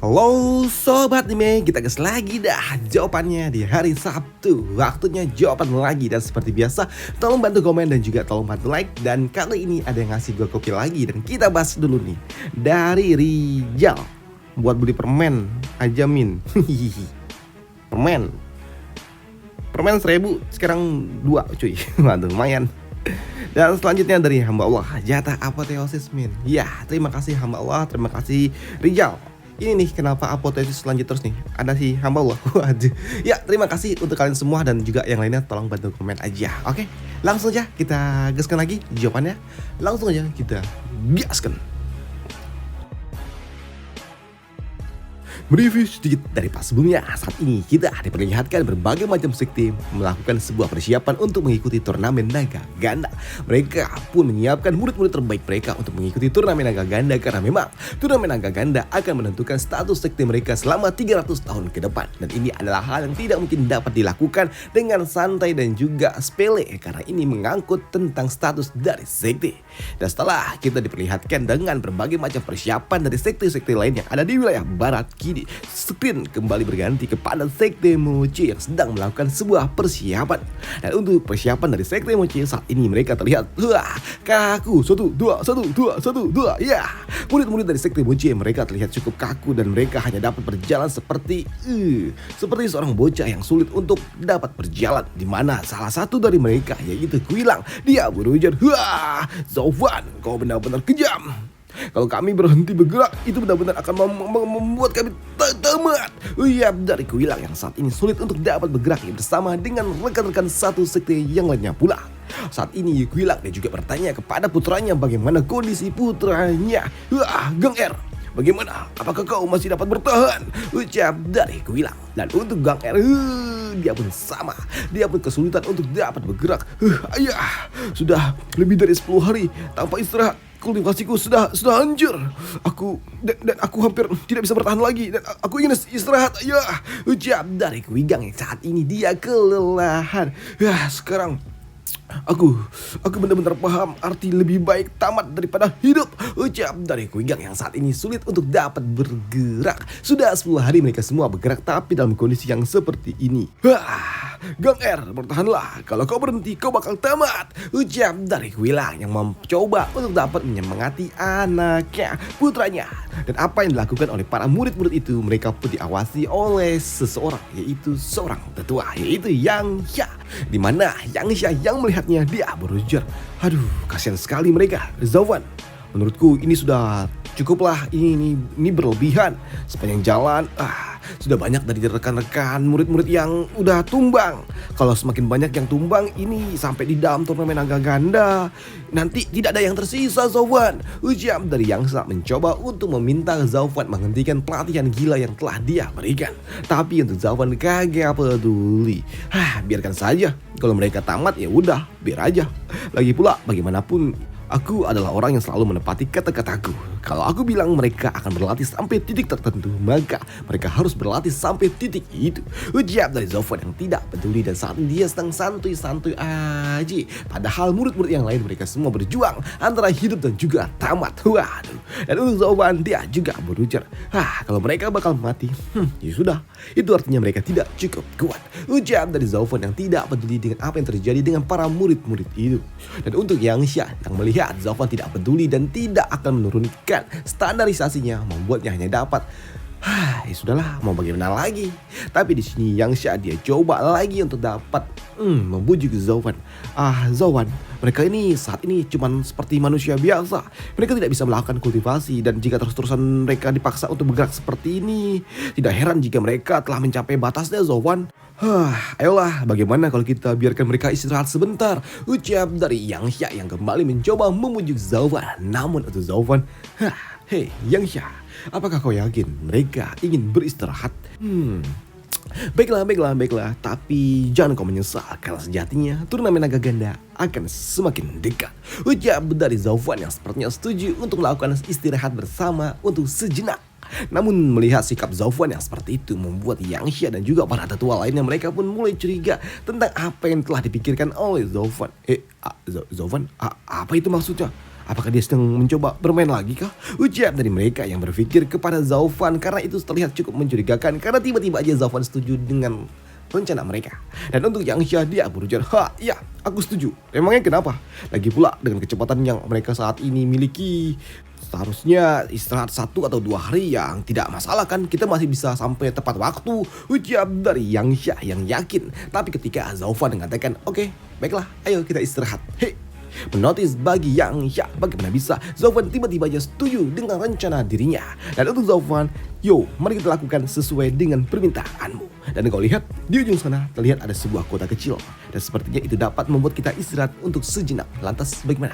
Halo Sobat Anime, kita gas lagi dah jawabannya di hari Sabtu. Waktunya jawaban lagi dan seperti biasa tolong bantu komen dan juga tolong bantu like. Dan kali ini ada yang ngasih gue kopi lagi dan kita bahas dulu nih. Dari Rijal, buat beli permen aja min. Permen 1000 sekarang 2 cuy. Waduh lumayan. Dan selanjutnya dari hamba Allah, jatah apoteosis min. Ya terima kasih hamba Allah, terima kasih Rijal. Ini nih kenapa apoteosis lanjut terus nih. Ada si hamba Allah. Waduh. Ya terima kasih untuk kalian semua dan juga yang lainnya tolong bantu komen aja. Oke, langsung aja kita gaskan lagi jawabannya. Langsung aja kita gaskan. Mereview sedikit dari pas sebelumnya. Saat ini kita diperlihatkan berbagai macam sekte melakukan sebuah persiapan untuk mengikuti turnamen naga ganda. Mereka pun menyiapkan murid-murid terbaik mereka untuk mengikuti turnamen naga ganda karena memang turnamen naga ganda akan menentukan status sekte mereka selama 300 tahun ke depan. Dan ini adalah hal yang tidak mungkin dapat dilakukan dengan santai dan juga sepele karena ini mengangkut tentang status dari sekte. Dan setelah kita diperlihatkan dengan berbagai macam persiapan dari sekte-sekte lain yang ada di wilayah barat kini, screen kembali berganti kepada sekte Mochi yang sedang melakukan sebuah persiapan. Dan untuk persiapan dari sekte Mochi saat ini mereka terlihat kaku. 1, 2, 1, 2, 1, 2. Ya, murid-murid dari sekte Mochi mereka terlihat cukup kaku dan mereka hanya dapat berjalan seperti seorang bocah yang sulit untuk dapat berjalan, di mana salah satu dari mereka yaitu Kuilang, dia berujar, "Wah, Zovan, kau benar-benar kejam. Kalau kami berhenti bergerak, itu benar-benar akan membuat kami tamat." Iya, dari Kuilang yang saat ini sulit untuk dapat bergerak bersama dengan rekan-rekan satu sekte yang lainnya pula. Saat ini Kuilang dia juga bertanya kepada putranya bagaimana kondisi putranya. Gang R, bagaimana? Apakah kau masih dapat bertahan? Ucap dari Kuilang. Dan untuk Gang R, dia pun sama. Dia pun kesulitan untuk dapat bergerak. Ayah, sudah lebih dari 10 hari tanpa istirahat. Kultivasiku sudah hancur. Aku hampir tidak bisa bertahan lagi dan aku ingin istirahat. Ayah, ucap dari Kuigang yang saat ini dia kelelahan. Sekarang Aku benar-benar paham arti lebih baik tamat daripada hidup, ucap dari Kuigang yang saat ini sulit untuk dapat bergerak. Sudah 10 hari mereka semua bergerak tapi dalam kondisi yang seperti ini. Gang R, bertahanlah. Kalau kau berhenti kau bakal tamat, ucap dari Kuilang yang mencoba untuk dapat menyemangati anaknya, putranya. Dan apa yang dilakukan oleh para murid-murid itu, mereka pun diawasi oleh seseorang, yaitu seorang tetua, yaitu Yang Xia. Di mana Yang Xia yang melihatnya dia berujar, "Aduh, kasihan sekali mereka, Zovan. Menurutku ini sudah cukuplah, ini berlebihan. Sepanjang jalan sudah banyak dari rekan-rekan murid-murid yang udah tumbang. Kalau semakin banyak yang tumbang ini sampai di dalam turnamen naga ganda, nanti tidak ada yang tersisa, Zovan," ucap dari Yang Xia mencoba untuk meminta Zovan menghentikan pelatihan gila yang telah dia berikan. Tapi untuk Zovan kagak peduli. Biarkan saja. Kalau mereka tamat ya udah, biar aja. Lagi pula bagaimanapun aku adalah orang yang selalu menepati kata-kataku. Kalau aku bilang mereka akan berlatih sampai titik tertentu, maka mereka harus berlatih sampai titik itu, ucap dari Zovan yang tidak peduli. Dan saat ini dia sedang santuy-santuy aja. Padahal murid-murid yang lain mereka semua berjuang antara hidup dan juga tamat. Waduh. Dan untuk Zovan dia juga berujar, kalau mereka bakal mati, ya sudah. Itu artinya mereka tidak cukup kuat, ucap dari Zovan yang tidak peduli dengan apa yang terjadi dengan para murid-murid itu. Dan untuk Yang Xia yang melihat Zovan tidak peduli dan tidak akan menurunkan standarisasinya, membuatnya hanya dapat ya sudahlah, mau bagaimana lagi. Tapi di sini Yang Xia dia coba lagi untuk dapat membujuk Zovan. Zovan, mereka ini saat ini cuman seperti manusia biasa. Mereka tidak bisa melakukan kultivasi dan jika terus-terusan mereka dipaksa untuk bergerak seperti ini, tidak heran jika mereka telah mencapai batasnya, Zovan. Ayolah, bagaimana kalau kita biarkan mereka istirahat sebentar, ucap dari Yang Xia yang kembali mencoba memujuk Zovan. Namun untuk Zovan, hei Yang Xia, apakah kau yakin mereka ingin beristirahat? Baiklah, tapi jangan kau menyesal karena sejatinya turnamen naga ganda akan semakin dekat, ucap dari Zovan yang sepertinya setuju untuk melakukan istirahat bersama untuk sejenak. Namun melihat sikap Zovan yang seperti itu membuat Yang Xia dan juga para tetua lainnya mereka pun mulai curiga tentang apa yang telah dipikirkan oleh Zovan. Zovan, apa itu maksudnya? Apakah dia sedang mencoba bermain lagi kah? Ujar dari mereka yang berpikir kepada Zaufan karena itu terlihat cukup mencurigakan karena tiba-tiba aja Zaufan setuju dengan rencana mereka. Dan untuk Yang Xia dia berujar, ya aku setuju. Emangnya kenapa? Lagi pula dengan kecepatan yang mereka saat ini miliki, seharusnya istirahat 1 atau 2 hari yang tidak masalah kan, kita masih bisa sampai tepat waktu. Ujar dari Yang Xia yang yakin. Tapi ketika Zaufan mengatakan, oke, baiklah, ayo kita istirahat. Menotis bagi Yang Xia bagaimana bisa Zaufan tiba-tiba aja setuju dengan rencana dirinya. Dan untuk Zaufan, mari kita lakukan sesuai dengan permintaanmu. Dan kau lihat di ujung sana terlihat ada sebuah kota kecil. Dan sepertinya itu dapat membuat kita istirahat untuk sejenak. Lantas bagaimana?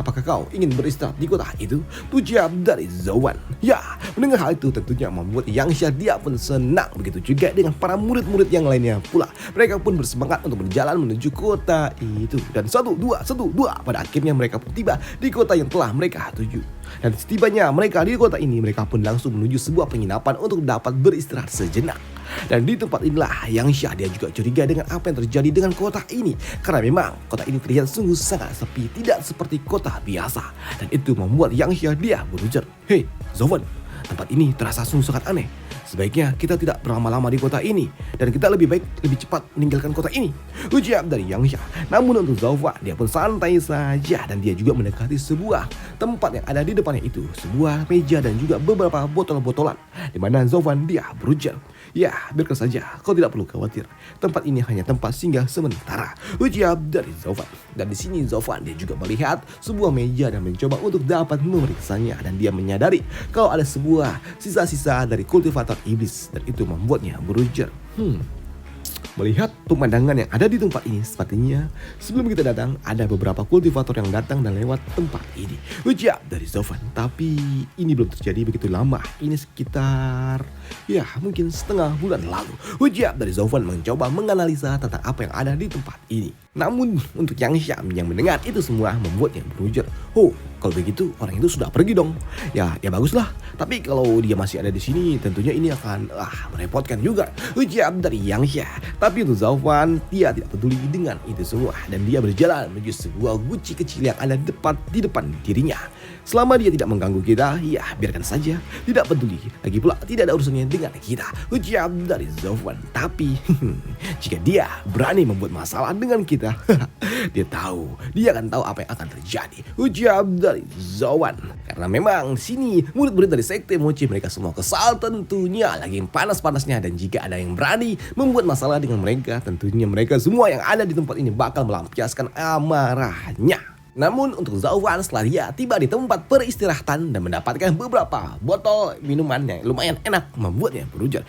Apakah kau ingin beristirahat di kota itu? Ujar dari Zaufan. Ya, mendengar hal itu tentunya membuat Yang Xia dia pun senang. Begitu juga dengan para murid-murid yang lainnya pula. Mereka pun bersemangat untuk berjalan menuju kota itu. Dan 1, 2, pada akhirnya mereka pun tiba di kota yang telah mereka tuju. Dan setibanya mereka di kota ini, mereka pun langsung menuju sebuah penginapan untuk dapat beristirahat sejenak. Dan di tempat inilah Yang Xia dia juga curiga dengan apa yang terjadi dengan kota ini. Karena memang kota ini terlihat sungguh sangat sepi, tidak seperti kota biasa. Dan itu membuat Yang Xia dia berujar, "Hei, Zaufan, tempat ini terasa sungguh sangat aneh. Sebaiknya kita tidak berlama-lama di kota ini dan kita lebih cepat meninggalkan kota ini." Ujar dari Yang Xia. Namun untuk Zaufan dia pun santai saja dan dia juga mendekati sebuah tempat yang ada di depannya itu, sebuah meja dan juga beberapa botol-botolan. Di mana Zaufan dia berujar, "Ya, biarkan saja, kau tidak perlu khawatir. Tempat ini hanya tempat singgah sementara." Ujar dari Zaufan. Dan di sini Zaufan dia juga melihat sebuah meja dan mencoba untuk dapat memeriksanya dan dia menyadari kalau ada sebuah sisa-sisa dari kultivator iblis dan itu membuatnya berujar, melihat pemandangan yang ada di tempat ini, sepertinya sebelum kita datang ada beberapa kultivator yang datang dan lewat tempat ini. Ujar dari Zaufan. Tapi ini belum terjadi begitu lama. Ini sekitar mungkin setengah bulan lalu. Ujar dari Zaufan mencoba menganalisa tentang apa yang ada di tempat ini. Namun untuk Yang Xia yang mendengar itu semua membuatnya berujar, kalau begitu orang itu sudah pergi dong. Ya baguslah. Tapi kalau dia masih ada di sini, tentunya ini akan merepotkan juga. Ujar dari Yang Xia. Tapi untuk Zaufan, dia tidak peduli dengan itu semua dan dia berjalan menuju sebuah guci kecil yang ada di depan dirinya. Selama dia tidak mengganggu kita, ya biarkan saja. Tidak peduli. Lagi pula tidak ada urusannya dengan kita. Ujar dari Zaufan. Tapi jika dia berani membuat masalah dengan kita, dia akan tahu apa yang akan terjadi. Ujar dari Zaufan. Karena memang sini murid-murid dari sekte mochi mereka semua kesal tentunya, lagi panas-panasnya, dan jika ada yang berani membuat masalah dengan mereka, tentunya mereka semua yang ada di tempat ini bakal melampiaskan amarahnya. Namun untuk Zaufan, setelah dia tiba di tempat peristirahatan dan mendapatkan beberapa botol minuman yang lumayan enak, membuatnya berujar,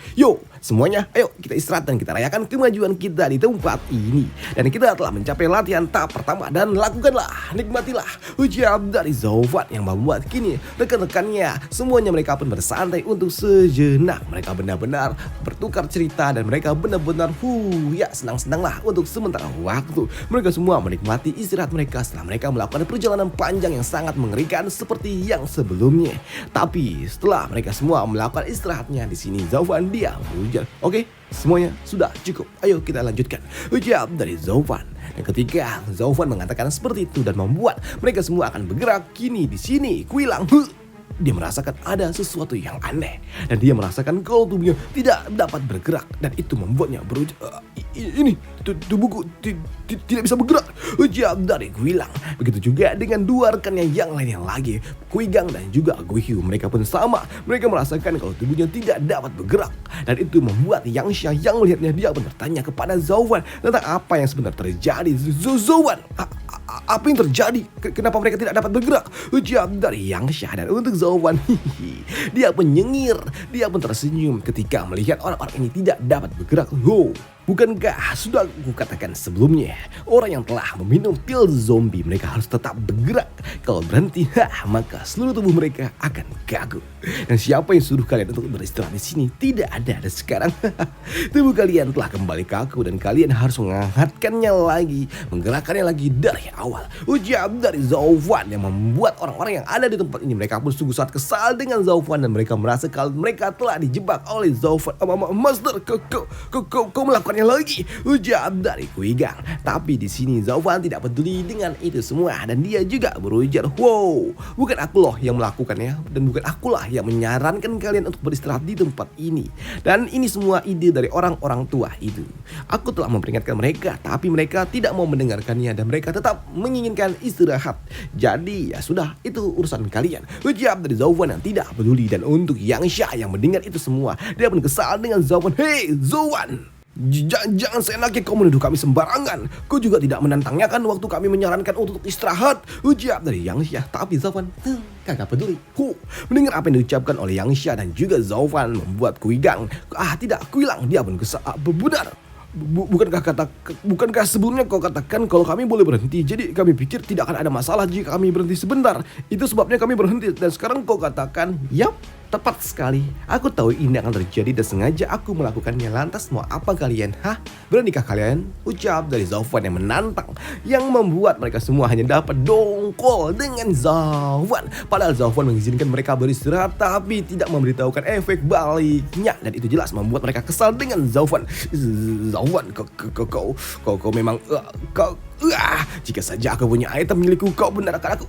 semuanya ayo kita istirahat dan kita rayakan kemajuan kita di tempat ini. Dan kita telah mencapai latihan tahap pertama dan lakukanlah, nikmatilah. Ujar dari Zaufan yang membuat kini rekan-rekannya semuanya mereka pun bersantai untuk sejenak. Mereka benar-benar bertukar cerita dan mereka benar-benar senang-senanglah untuk sementara waktu. Mereka semua menikmati istirahat mereka setelah mereka melakukan perjalanan panjang yang sangat mengerikan seperti yang sebelumnya. Tapi setelah mereka semua melakukan istirahatnya di sini, Zaufan dia berujar, "Oke, semuanya sudah cukup. Ayo kita lanjutkan." Ujar dari Zaufan. Dan ketika Zaufan mengatakan seperti itu dan membuat mereka semua akan bergerak, kini di sini Kuilang dia merasakan ada sesuatu yang aneh dan dia merasakan kalau tubuhnya tidak dapat bergerak dan itu membuatnya berujar, "Ini tubuhku tidak bisa bergerak." Ujar dari Kuilang. Begitu juga dengan dua rekannya yang lainnya lagi, Kuigang dan juga Guihu. Mereka pun sama, mereka merasakan kalau tubuhnya tidak dapat bergerak dan itu membuat Yang Xia yang melihatnya dia pun bertanya kepada Zaufan tentang apa yang sebenarnya terjadi. Zaufan, apa yang terjadi? Kenapa mereka tidak dapat bergerak? Ujar dari Yang Xia. Dan untuk Zaufan, dia pun nyengir, dia pun tersenyum ketika melihat orang-orang ini tidak dapat bergerak. Bukankah sudah aku katakan sebelumnya, orang yang telah meminum pil zombie mereka harus tetap bergerak. Kalau berhenti, maka seluruh tubuh mereka akan gagal. Dan siapa yang suruh kalian untuk beristirahat di sini? Tidak ada. Dan sekarang tubuh kalian telah kembali kaku dan kalian harus mengangkatkannya lagi, menggerakkannya lagi dari awal. Ujar dari Zauvan yang membuat orang-orang yang ada di tempat ini, mereka pun sungguh sangat kesal dengan Zauvan dan mereka merasa kalau mereka telah dijebak oleh Zauvan. Master, kau melakukannya lagi. Ujar dari Kuigang. Tapi di sini Zauvan tidak peduli dengan itu semua dan dia juga berujar, wow, bukan aku loh yang melakukannya dan bukan akulah yang menyarankan kalian untuk beristirahat di tempat ini. Dan ini semua ide dari orang-orang tua itu. Aku telah memperingatkan mereka, tapi mereka tidak mau mendengarkannya dan mereka tetap menginginkan istirahat. Jadi ya sudah, itu urusan kalian. Ucap dari Zauvan yang tidak peduli. Dan untuk Yang Sha yang mendengar itu semua, dia pun kesal dengan Zauvan. Hei Zauvan, jangan seenaknya kau menuduh kami sembarangan. Kau juga tidak menantangnya kan waktu kami menyarankan untuk istirahat. Ucap dari Yang Sha. Tapi Zauvan kagak peduli. Mendengar apa yang diucapkan oleh Yang Sha dan juga Zauvan membuat Kuigang. Tidak, Kuilang dia pun kesal. Benar. Bukankah sebelumnya kau katakan kalau kami boleh berhenti? Jadi kami pikir tidak akan ada masalah jika kami berhenti sebentar. Itu sebabnya kami berhenti. Dan sekarang kau katakan, yap, tepat sekali. Aku tahu ini akan terjadi dan sengaja aku melakukannya. Lantas mau apa kalian? Beranikah kalian? Ucap dari Zauvan yang menantang, yang membuat mereka semua hanya dapat dongkol dengan Zauvan. Padahal Zauvan mengizinkan mereka beristirahat tapi tidak memberitahukan efek baliknya. Dan itu jelas membuat mereka kesal dengan Zauvan. Zauvan, kau memang jika saja aku punya item milikku, kau benar akan aku.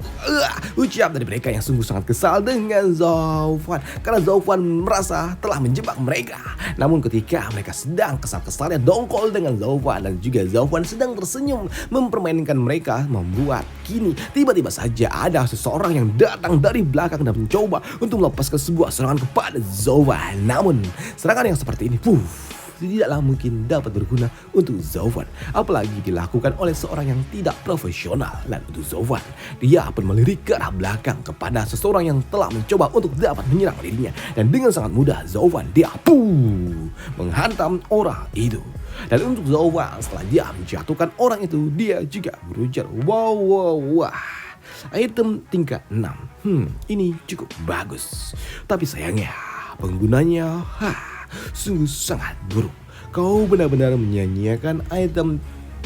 Ucap dari mereka yang sungguh sangat kesal dengan Zauvan karena Zauvan merasa telah menjebak mereka. Namun ketika mereka sedang kesal-kesalnya dongkol dengan Zauvan dan juga Zauvan sedang tersenyum mempermainkan mereka, membuat kini tiba-tiba saja ada seseorang yang datang dari belakang dan mencoba untuk melepaskan sebuah serangan kepada Zauvan. Namun serangan yang seperti ini tidaklah mungkin dapat berguna untuk Zauvan, apalagi dilakukan oleh seorang yang tidak profesional. Dan untuk Zauvan, dia pun melirik ke arah belakang kepada seseorang yang telah mencoba untuk dapat menyerang dirinya. Dan dengan sangat mudah Zauvan dia menghantam orang itu. Dan untuk Zauvan, setelah dia menjatuhkan orang itu, dia juga berujar, wah, item tingkat 6. Ini cukup bagus. Tapi sayangnya penggunanya sungguh sangat buruk. Kau benar-benar menyanyiakan item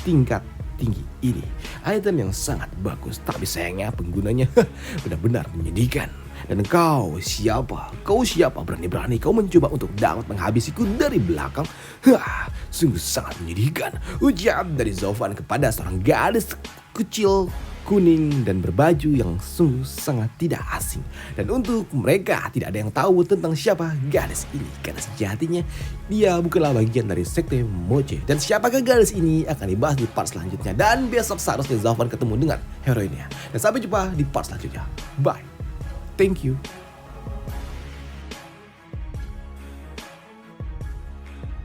tingkat tinggi ini. Item yang sangat bagus, tapi sayangnya penggunanya benar-benar menyedihkan. Dan kau siapa? Berani-berani kau mencoba untuk dapat menghabisiku dari belakang? Sungguh sangat menyedihkan. Ucap dari Zauvan kepada seorang gadis kecil kuning dan berbaju yang sungguh sangat tidak asing. Dan untuk mereka tidak ada yang tahu tentang siapa gadis ini, karena sejatinya dia bukanlah bagian dari sekte Moche. Dan siapakah gadis ini akan dibahas di part selanjutnya. Dan besok seharusnya Zauvan ketemu dengan heroinnya. Dan sampai jumpa di part selanjutnya. Bye. Thank you.